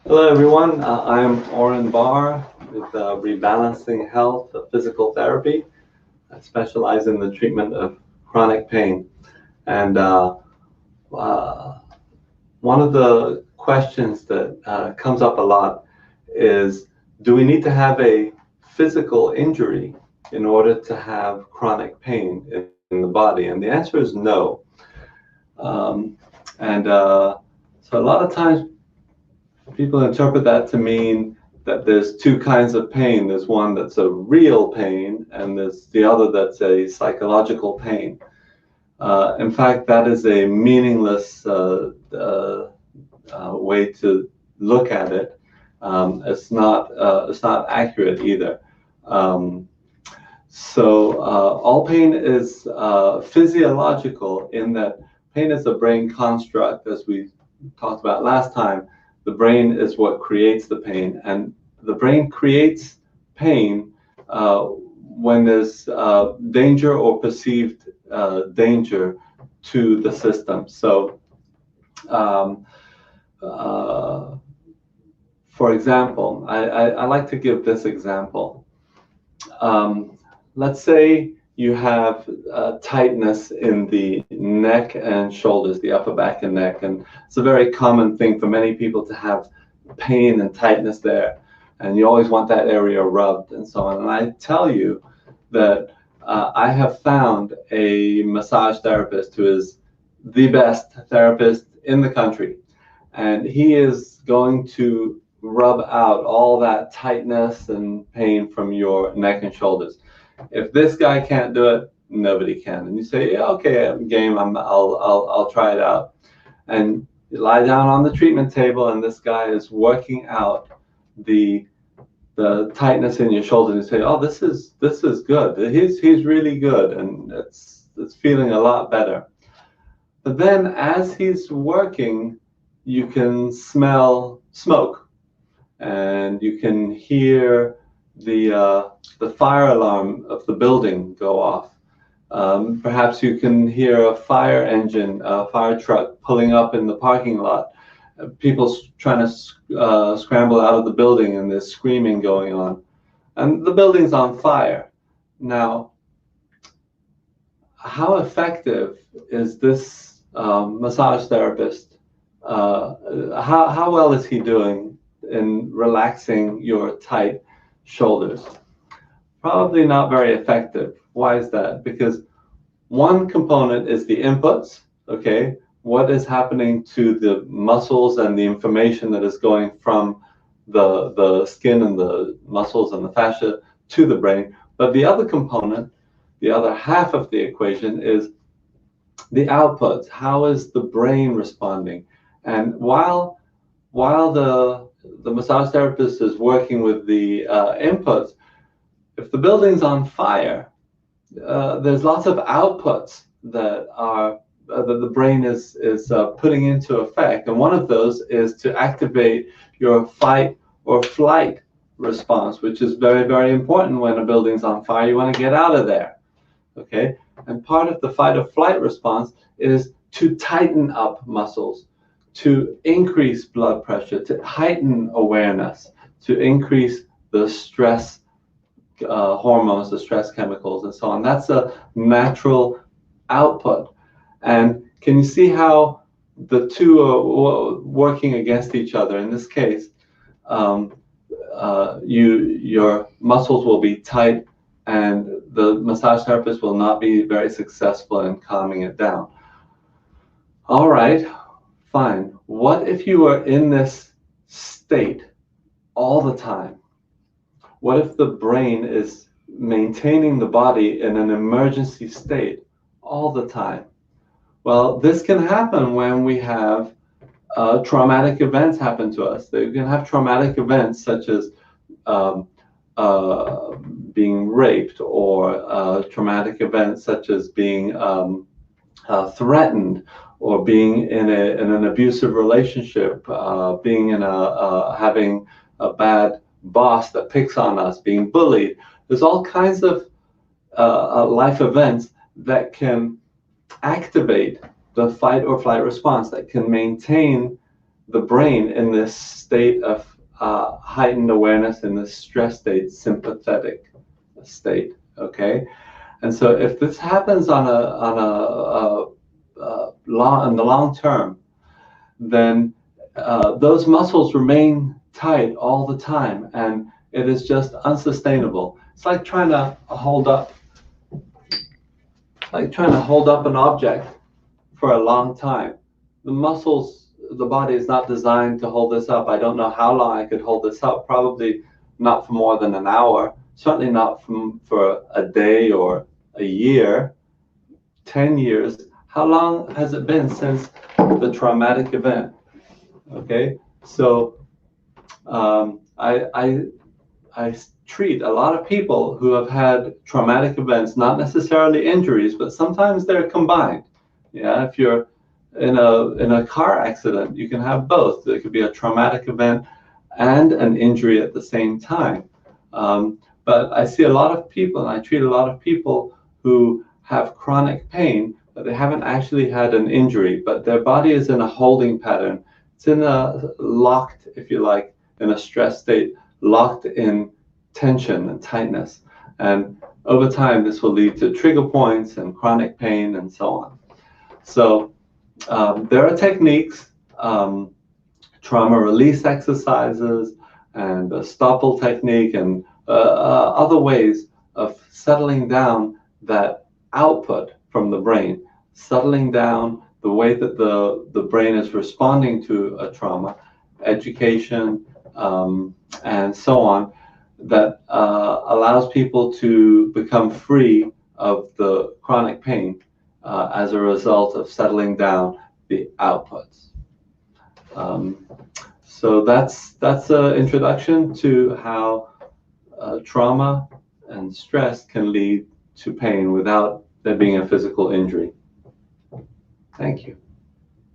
Hello, everyone. I am Oren Barr with Rebalancing Health Physical Therapy. I specialize in the treatment of chronic pain. And uh, one of the questions that comes up a lot is, do we need to have a physical injury in order to have chronic pain in the body? And the answer is no. Um, and so a lot of times people interpret that to mean that there's two kinds of pain. There's one that's a real pain, and there's the other that's a psychological pain. In fact, that is a meaningless way to look at it. It's not accurate either. Um, all pain is physiological in that pain is a brain construct, as we talked about last time. The brain is what creates the pain, and the brain creates pain when there's danger or perceived danger to the system. Um, uh, for example, I like to give this example. Um, let's say you have tightness in the neck and shoulders, the upper back and neck, and it's a very common thing for many people to have pain and tightness there, and you always want that area rubbed and so on. And I tell you that I have found a massage therapist who is the best therapist in the country, and he is going to rub out all that tightness and pain from your neck and shoulders. If this guy can't do it, nobody can. And you say, yeah, okay, I'm game. I'll try it out. And you lie down on the treatment table, and this guy is working out the the tightness in your shoulders. And you say, oh, this is good. He's really good, and it's feeling a lot better. But then, as he's working, you can smell smoke, and you can hear the fire alarm of the building go off. Perhaps you can hear a fire engine, a fire truck pulling up in the parking lot. People trying to scramble out of the building, and there's screaming going on. And the building's on fire. Now, how effective is this massage therapist? How well is he doing in relaxing your tight shoulders? Probably not very effective. Why is that? Because one component is the inputs, okay? What is happening to the muscles and the information that is going from the skin and the muscles and the fascia to the brain. But the other component, the other half of the equation, is the outputs. How is the brain responding? And while the massage therapist is working with the inputs, if the building's on fire, there's lots of outputs that are that the brain is putting into effect, and one of those is to activate your fight or flight response, which is very important when a building's on fire. You want to get out of there, okay? And part of the fight or flight response is to tighten up muscles, to increase blood pressure, to heighten awareness, to increase the stress hormones, the stress chemicals, and so on. That's a natural output. And can you see how the two are working against each other? In this case, your muscles will be tight, and the massage therapist will not be very successful in calming it down. All right, fine. What if you are in this state all the time? What if the brain is maintaining the body in an emergency state all the time? Well, this can happen when we have traumatic events happen to us. They can have traumatic events such as um, being raped, or traumatic events such as being threatened, or being in an abusive relationship, being in having a bad boss that picks on us, being bullied. There's all kinds of life events that can activate the fight or flight response, that can maintain the brain in this state of heightened awareness, in this stress state, sympathetic state. Okay, and so if this happens on in the long term, then those muscles remain tight all the time, and it is just unsustainable. It's like trying to hold up an object for a long time. The muscles, the body is not designed to hold this up. I don't know how long I could hold this up, probably not for more than an hour, certainly not for a day or a year, 10 years. How long has it been since the traumatic event? Okay, so I treat a lot of people who have had traumatic events, not necessarily injuries, but sometimes they're combined. Yeah, if you're in a car accident, you can have both. There could be a traumatic event and an injury at the same time. But I see a lot of people, and I treat a lot of people who have chronic pain, but they haven't actually had an injury, but their body is in a holding pattern. It's in a locked, if you like, in a stress state, locked in tension and tightness. And over time, this will lead to trigger points and chronic pain and so on. So there are techniques, trauma release exercises, and the Stoppel technique, and other ways of settling down that output from the brain, settling down the way that the brain is responding to a trauma, education, and so on, that allows people to become free of the chronic pain as a result of settling down the outputs. So that's an introduction to how trauma and stress can lead to pain without there being a physical injury. Thank you.